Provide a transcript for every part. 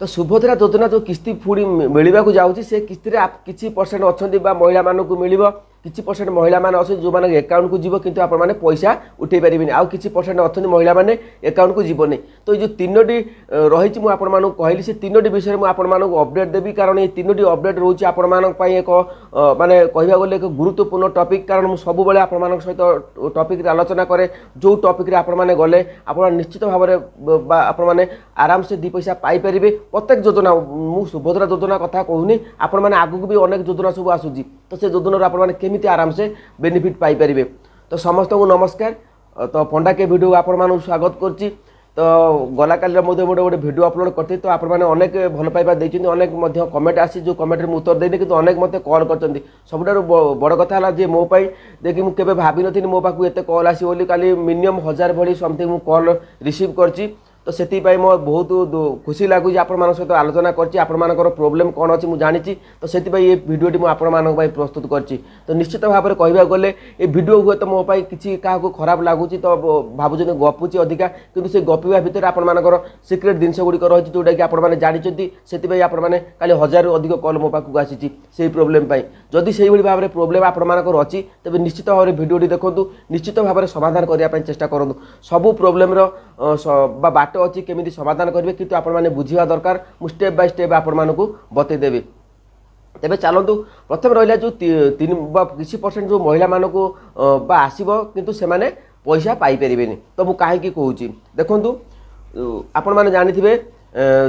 तो सुभद्रा योजना जो किस्ती पुणी मिलवा जाऊँगी से किस्ती किसी परसेंट अच्छा महिला मानक मिल किसी परसेंट महिला मैंने अच्छे जो मैंने एकाउंट को जीव किंतु आप पैसा उठे पारे आउ किसी परसेंट अच्छा महिला मैंने एकाउंट को जीवनी तो ये तीनोटी रही मुझे कहली से तीनोटी विषय में आपको अपडेट देवी कारण ये तीनोटी अपडेट रोचे आपंपाई एक माने कहवा गले एक गुरुत्वपूर्ण टॉपिक कारण मुझे सब आप सहित टॉपिक आलोचना करे जो टॉपिक आपने गले आप निश्चित भाव में आपने आराम से 2 पैसा पाइपर प्रत्येक योजना मु सुभद्रा योजना कथा कहूनी आपण मैंने आगू भी अनेक योजना सब आसूँ तो से योजना आपने केमिति आराम से बेनिफिट पाइपर तो समस्त को नमस्कार तो पंडा के वीडियो आपण स्वागत करछि तो गला काल गोटे वीडियो अपलोड करते तो आपने अनेक भल पाइबा देइछन्ति अनेक कमेंट आसी जो कमेंट में उत्तर देनी कि अनेक मत कॉल करछन्ति सबुठारु बड़ कथा है जे मो पाई देखि मु केबे भाबी नथिनि मो पाखु एते कॉल आसी बोली काली मिनिमम 1000 भली समथिंग मु कॉल रिसीव करछि तो से मो बहुत खुशी लगुच आपण सहित आलोचना कर प्रोब्लेम कौन अच्छी मुझे जानी तो से ये भिडियोटी मुझे प्रस्तुत करछि तो निश्चित भाव में कहवा गले ये भिडियो हुए तो मो किसी क्या खराब लगुच तो भावुँ गपुची अधिका कि से गपिवा भितर आपर सिक्रेट जिनस गुड़िक रही जोटा कि आपने जानते से आपने खाली 1000 रु अधिक कॉल मो पाखक आसी से प्रोब्लेम जदि से भाव में प्रोब्लेम आपर अच्छी तेज निश्चित भाव में भिडियोटी देखूँ निश्चित भाव में समाधान करने चेष्टा करूँ सबू प्रोब्लेम बाट अच्छी केमी समाधान करेंगे किंतु आपने बुझा दरकार मुझे स्टेप बाय स्टेप आपको बतईदेवी तेज चलतु प्रथम रहा जो 3 किसी परसेंट जो महिला मानक आसब किंतु से माने पैसा पाइपर तो मुझे कहीं कहूँ देखु आपण मैंने जानी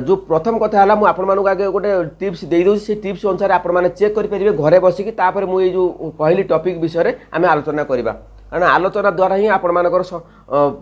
जो प्रथम कथा है मुझे आगे गोटे टिप्स दे दूँ से टिप्स अनुसार आपने चेक करेंगे घरे बसिकी मुझे जो कहली टॉपिक विषय आम आलोचना करवा कारण आलोचना द्वारा ही आपर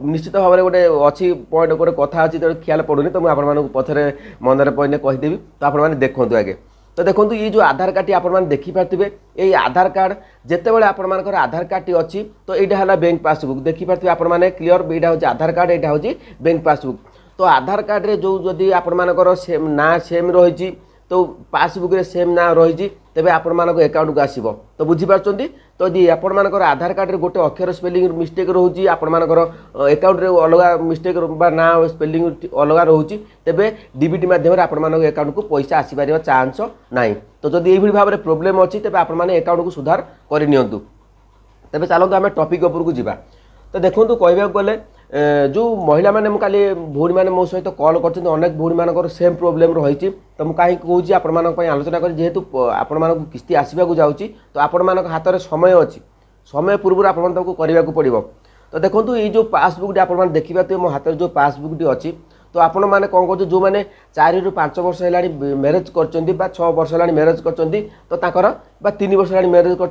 निश्चित भाव में गोटे अच्छी पॉइंट गोटे कथा अच्छी तो ख्याल पड़ूनी तो मुझे पथरे मनरे पड़े कहीदेवी तो आपने देखूँ आगे तो देखो ये जो आधार कार्ड आपने देखिपारे ये आधार कार्ड जिते बड़े आपर आधार कार्ड अच्छी तो यहाँ है बैंक पासबुक देखिपारे आपने क्लीयर यहाँ हूँ आधार कार्ड यहाँ हूँ बैंक पासबुक तो आधार कार्ड रे जो जदि आपर सेम ना सेम रही तो पासबुक रे सेम ना रही तेरे आपण अकाउंट को आसब तो बुझीपार तो यदि आपर आधार कार्ड रे गोटे अक्षर स्पेलिंग मिस्टेक रोचे आपर अकाउंट रे अलग मिस्टेक ना स्पेलिंग अलग रोचे तेरे डीबीटी मध्यम आपण अकाउंट को पैसा आसपार चांस ना तो जदि ये भाव में प्रोब्लेम अच्छी तेज आपने अकाउंट को सुधार करनी तेज चलते आम टॉपिक उपर को जीवा तो देखो कहवा गले जो महिला मैंने काली भौणी मैंने मो सहित कॉल कर अनेक भौणी मान सेम प्रोब्लेम रही तो मुझे कहीं कहूँ आपण आलोचना कर जेहेतु आपण किस्ती आसवाक जाऊँगी तो आपण हाथ में समय अच्छी समय पूर्व आपको करने को पड़ो तो देखो ये जो पासबुकटी आप देखिए मो हाथ में जो पासबुकटी अच्छी तो आपण मैंने कौन कर जो मैंने 4 ରୁ 5 वर्ष है मैरेज कर 6 वर्ष है मैरेज कर तो 3 वर्ष है मैरेज कर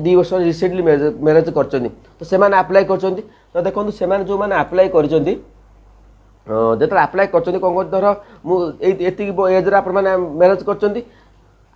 2 वर्ष रिसेंटली मैरेज कर तो से अप्लाई कर तो देखो से जो मैंने अप्लाई कर जो अप्लाई कर कौन कर धर मुझे एज्रे आप मैरेज कर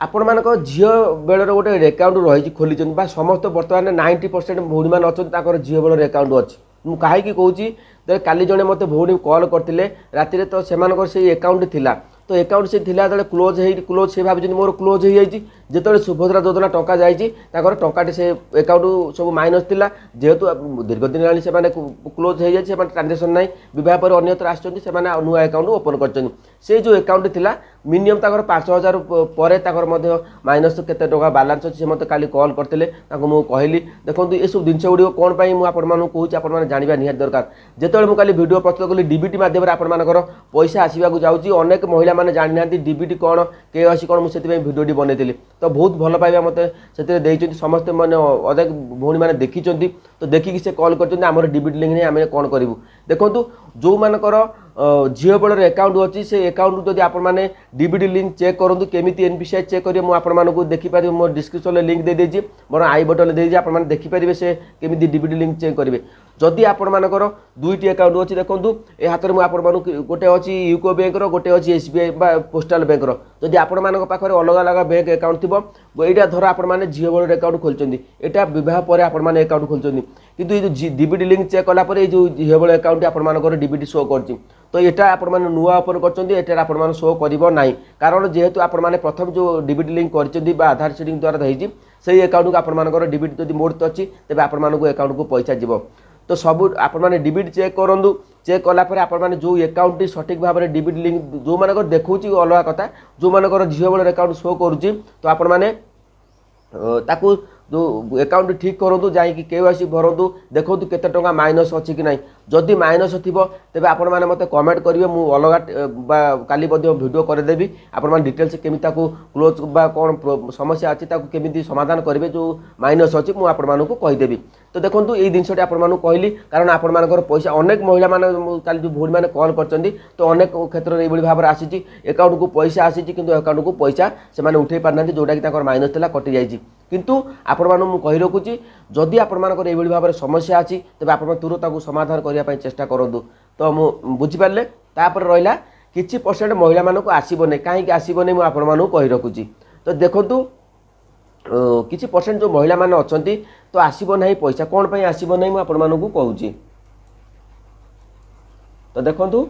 आपण मान झील बेलर गोटे अकाउंट रही खोली समस्त बर्तमान 90% भौणी मैंने अच्छा झील बेलर अकाउंट अच्छी मुझे कहीं कहूँ काली जड़े मत भौणी कॉल करते राति तो से अकाउंट थिला तो अकाउंट से थिला जो क्लोज से भाई मोर क्लोज हो जाए जिते सुभद्रा योजना टंका जाइए टंका से अकाउंट सब माइनस थिला जेहेतु दीर्घ दिन से क्लोज हो जाए ट्रांजेक्शन ना बह पर अन्यत्र आसने नुआ अकाउंट ओपन कर से जो अकाउंट थिला मिनिमम 5000 पर माइनस केते टका बालांस अच्छे मत काली कॉल करते मुझे कहली देखो ये सब जिन गुड़ कौन मुझे कहूँ आप जानवा निहाती दरकार जिते मुझे काली वीडियो प्रस्तुत कली डीबीटी मध्यम आपर पैसा आसवाक जाऊँगी अनेक महिला मैंने जानी ना डीबीटी कौन केवाईसी कौन मुझे भिडियोटी बनई तो बहुत भल पाइबा मत से समस्ते मैंने अनेक भौणी मैंने देखी तो देखिकी से कॉल कर डीबीटी लिंक नहीं आम कौन करूँ देखो जो मानकर झील बेलर अकाउंट अच्छी से अकाउंट जब आपने डीबीटी लिंक चेक करूँ केमी एनपीसीआई चेक करेंगे मुझे देखिपारे मोर डिस्क्रिप्शन लिंक दे देजी मोर आई बटन दे आप देखिपारे से केमी डीबीटी लिंक चेक करेंगे जदि आपर दुईटी अकाउंट अच्छी देखो ए हाथ में मुझे गोटे अच्छी यूको बैंक गोटे अच्छी एसबीआई पोस्टाल बैंक जदि आपण अलग अलग बैंक अकाउंट थो यहाँ धर आपने झील बेलर अकाउंट खोलते यहाँ बह पर आपने अकाउंट खोलते किंतु ये डीबीटी लिंक चेक कलापर ये जो झील बेलर अकाउंट आपर डीबीटी शो कर तो यहाँ आपने नुआ ओपन कर शो करना कारण जेहेतु आपने प्रथम जो डीबीटी लिंक कर आधार सीडिंग द्वारा होती से अकाउंट को आपर डीबीटी जब मोड अच्छी तेज आपको अकाउंट को पैसा जीव तो सब आपने डिबिट चेक करूँ चेक कलापर आपने जो अकाउंट सठिक भाव में डिबिट लिंक जो मानक देखूँ अलग कथा जो मानकर झील बेल अकाउंट शो करुच्ची तो आपने ताकू जो अकाउंट ठीक करूँ जाकि KYC भरतु देखो केते टंका माइनस अच्छी कि ना जदि माइनस थी तेज आपण मैंने मत कमेंट करेंगे मुझे अलग काली भिडियो करदेवी आपण डिटेल्स केमी क्लोज बा कौन समस्या अच्छी केमी समाधान करेंगे जो माइनस अच्छी मुझे आपको कहीदेवी तो देखो ये जिनस आपको कहली कारण आपर पैसा अनेक महिला मैंने कल जो भूरी मैंने कल कर तो अनेक क्षेत्र में ये भाव में आसी अकाउंट को पैसा आसी अकाउंट को पैसा से उठे पारना जोटा कि माइनस था कटि जाइए किंतु आपण मानू कही रखुची जदि आपर ये भाव में समस्या अच्छी तेज आप तुरंत समाधान करने चेष्टा करूँ तो मुझे बुझीपारे तापर रहा किसी परसेंट महिला मानक आसबनी कहीं आसबनी मुझे आपको कही रखुची तो देखु किसी परसेंट जो महिला मैंने अच्छा तो आसब ना पैसा कौन पर आसब ना मुझे कहूँ तो देखु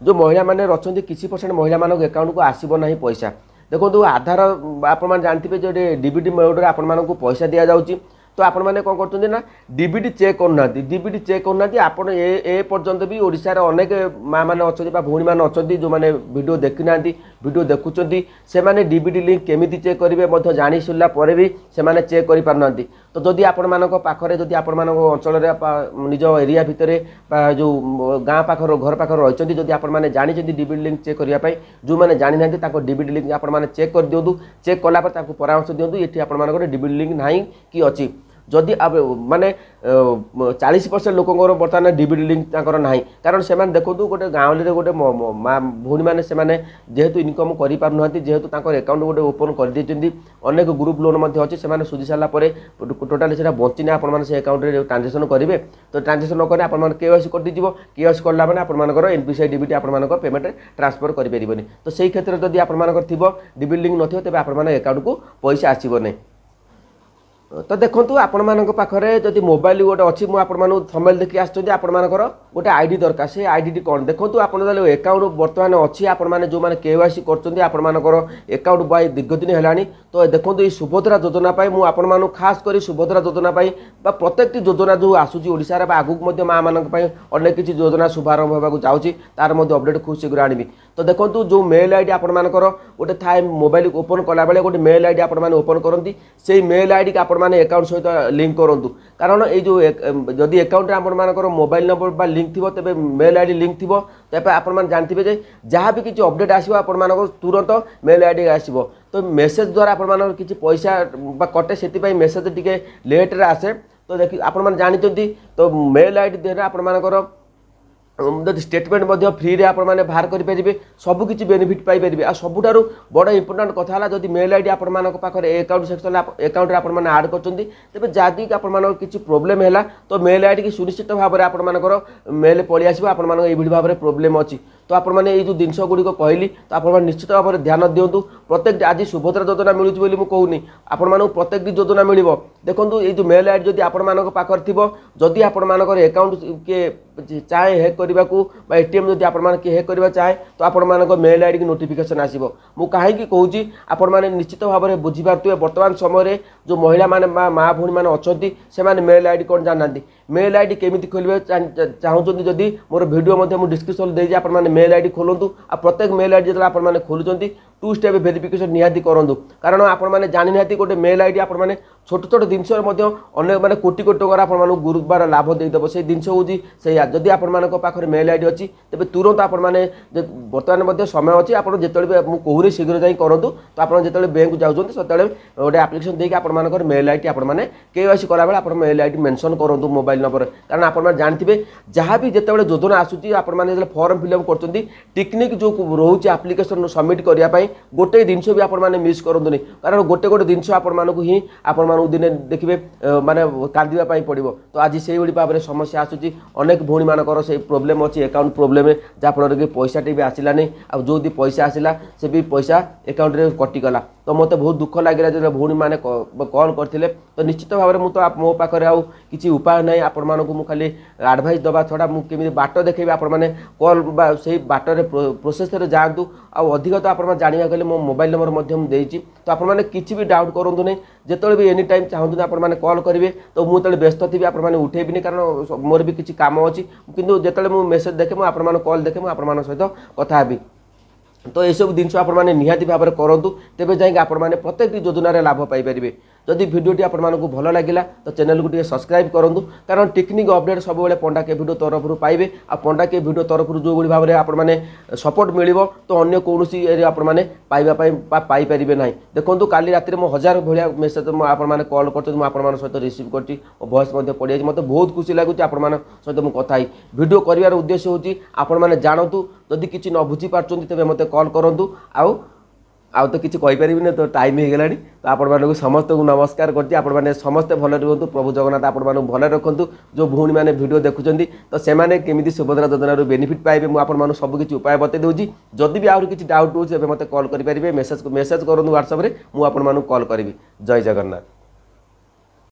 जो महिला मैंने अच्छा किसी परसेंट महिला मानक अकाउंट को आसब ना पैसा देखो आधार आप जानते जो डीबीटी मोड आपको पैसा दि जाऊँगी तो आपण मैंने कौन कर ना डीबीटी चेक करना डीबीटी चेक करना आपण ए पर्यंत भी ओडिशार अनेक माँ मैंने अच्छा भौणी मैंने अच्छा जो मैंने वीडियो देखी ना वीडियो देखुं से मैंने डीबीटी लिंक केमी चेक करेंगे जानी सुनला भी से चेक कर पारना तो जदि आपण मानक पाखरे जदि आपण मानक अंचल निज एरिया भितर जो गाँ पाखर घर पाखर रही जदि आपण मैंने जानी डीबीटी लिंक चेक करने जो मैंने जानी ना डीबीटी लिंक आपण चेक कर दिंतु चेक कलापर परामर्श दिंतु ये आप डीबीटी लिंक ना कि अच्छी जदि आप माने 40% लोक बर्तमान डीबीटी लिंक ना कारण से देखो गोटे गाँव गोटे भौणी मैंने जेहेतु इनकम करना जेहेतु अकाउंट गोटे ओपन कर देते अनेक ग्रुप लोन अच्छे से सुझी सारापर टोटाली से बचीने आपने अकाउंट ट्रांजेक्शन करेंगे तो ट्रांजेक्शन न करें आप KYC कटिज KYC कला मैंने आपर एनपीसीआई डीबीटी आप पेमेंट ट्रांसफर करें तो सही क्षेत्र में जब आपर डीबीटी लिंक न तेज आप अकाउंट को पैसा आसब नहीं तो देखो आपण मान पाखे जदि मोबाइल गोटे अच्छी मुझे थंबनेल देखिए आसपर गोटे आईडी दरकार से आईडी कौन देखो आप अकाउंट बर्तमान अच्छी आपने जो मैंने KYC कर अकाउंट बाय दीर्घ दिन है तो देखो ये सुभद्रा योजना मुझे खास कर सुभद्रा योजना प्रत्येक योजना जो आसूर आगुक माँ मान अनेक किसी योजना शुभारंभ होगा जाऊँगी तार अपडेट खूब शीघ्र आनी तो देखो जो मेल आईडी आपर गोटे थाए मोबाइल ओपन कला बेले गोटे मेल आईडी आप ओपन करती से मेल आईडी की आप अकाउंट सहित लिंक करूँ कारण ये जो जदि अकाउंट आपर मोबाइल नंबर लिंक थी तेज मेल आईडी लिंक थी तेज आप जानते जहाँ भी किसी अपडेट आसो आप तुरंत मेल आईडी आसो तो मेसेज द्वारा आप किसी पैसा कटे से मेसेज टी लेट्रे आसे तो देखिए आप जानते तो मेल आईडी देहरे आपर जब स्टेटमेंट फ्री रे आपने बाहर करेंगे सबकि बेनिफिट पाइपर आ सबुठ बड़ इंपोर्टाट कथा जब मेल आईडी आप अकाउंट सेक्शन अकाउंट आपने आड कर तेज जदि किसी प्रोब्लेम है तो मेल आईडी की सुनिश्चित भाव में आपर मेल पलि आसो आप भाव में प्रोब्लेम अच्छी तो आपने जो जिनस गुड़िक कहली तो आप निश्चित भाव में ध्यान दिंतु प्रत्येक आज सुभद्रा योजना मिलूँ मुझे कहूनी आपण प्रत्येक योजना मिल देखो ये जो मेल आईडी जब आपर थी जदि आपर अकाउंट किए चाहे हैक करने को एटीएम जब आप हैक करने चाहे तो आपण मेल आईडी की नोटिफिकेशन आसो मुझे कहीं कहूँ आपण निश्चित भाव में बुझीपारे बर्तमान समय जो महिला माने माँ भौणी मैंने अच्छा से मेल आईडी कौन जाना मेल आईडी केमी खोल चाहूँ जदि मोर भिडियो डिस्क्रिप्शन दे आप मेल आईडी खोलूँ आ प्रत्येक मेल आईडी जो आप खोलुंट 2 स्टेप वेरिफिकेशन निहाती करूँ कारण आपने जानी ना गोटे मेल आईडी आपने छोट छोट जिनस अनेक मैंने कोटी कोटी टकर आप गुरुबार लाभ देदेव से जिन हूँ से जदि आपरे मेल आईडी अच्छी तेज तुरंत आपने बर्तमान समय अच्छी आप जो कहूनी शीघ्र जाई करूँ तो आप जो बैंक जाऊँच से गोटे आप्लिकेसन देखिए आप मेल आईडी आपने KYC कला बेले आप मेल आईडी मेंशन करूँ मोबाइल नंबर कारण आप जानते जहाँ भी जिते योजना आसूँ आपने फॉर्म फिलअप कर टेक्निक जो रोचे आप्लिकेसन सबमिट करने गोटे जिनस भी आपने मिस करूँ कारण गोटे गोटे जिनस आपको ही आप दिने देखिए माने कांदीवाई पड़ो तो आज से भाव में समस्या आसूँ अनेक भौणी मानकर से प्रोब्लेम अच्छी अकाउंट प्रोब्लेम जहाँफल कि पैसा टी भी आसलानी आ जो पैसा आसला से भी पैसा अकाउंट कटिगला तो मत बहुत दुख लगे जो भौणी मैंने कॉल करते तो निश्चित भाव में तो मो पाखे आउ किसी उपाय ना आपण मानक मुझे आडभाइस दवा छड़ा मुझे बाट देखेबी आपण मैंने कॉल से बाटर प्रोसेस जातु अधिक तो आप जानवा गले मो मोबाइल नंबर देती तो आपण मैंने किसी भी डाउट करूँ नहीं जिते भी एनी टाइम चाहते आपण मैंने कॉल करेंगे तो मुझे व्यस्त थी आपण मैंने उठेबी कारण मोर भी किसी काम अच्छी किंतु जिते मुझे मेसेज देखे मुझे कॉल देखे मुझे सहित कथा हेबी तो यह सब जिन आपने निहाती भाव में करूँ तेज जाकि आपने प्रत्येक योजन लाभ पाइपर जदि भिडियोटी आपको भल लगे तो चैनल को सब्सक्राइब करूँ कारण टेक्निक अपडेट सब पंडा के भिडियो तरफ पाइबे आ पंडा के भिडियो तरफ जो भाव में आपने सपोर्ट मिल तो अन्य कौन आपने पाइपर ना देखो काली रात में 1000 भाया मेसेज आपने कॉल कर सहित रिसीव कर वॉइस पड़ी मत बहुत खुशी लगुच आपण सहित मुझे कथा भिडियो कर उद्देश्य हूँ आपण मैंने जानतु जदि किसी न बुझीपार तेज मत कॉल करूँ आउ तो किसी कहीपरि तो टाइम हो गला तो आपण समस्त को नमस्कार करते समस्ते भल रुहतु प्रभु जगन्नाथ आपण भल रखु जो भौणी मैंने भिडियो देखुं तो से केमी सुभद्रा योजन बेनिफिट पाइबे मुझे सबकि उपाय बतई दूसरी जदि भी आहुरी किसी डाउट हो मत कॉल करेंगे मेसेज करूँ व्हाट्सएप मुझे कॉल करी जय जगन्नाथ।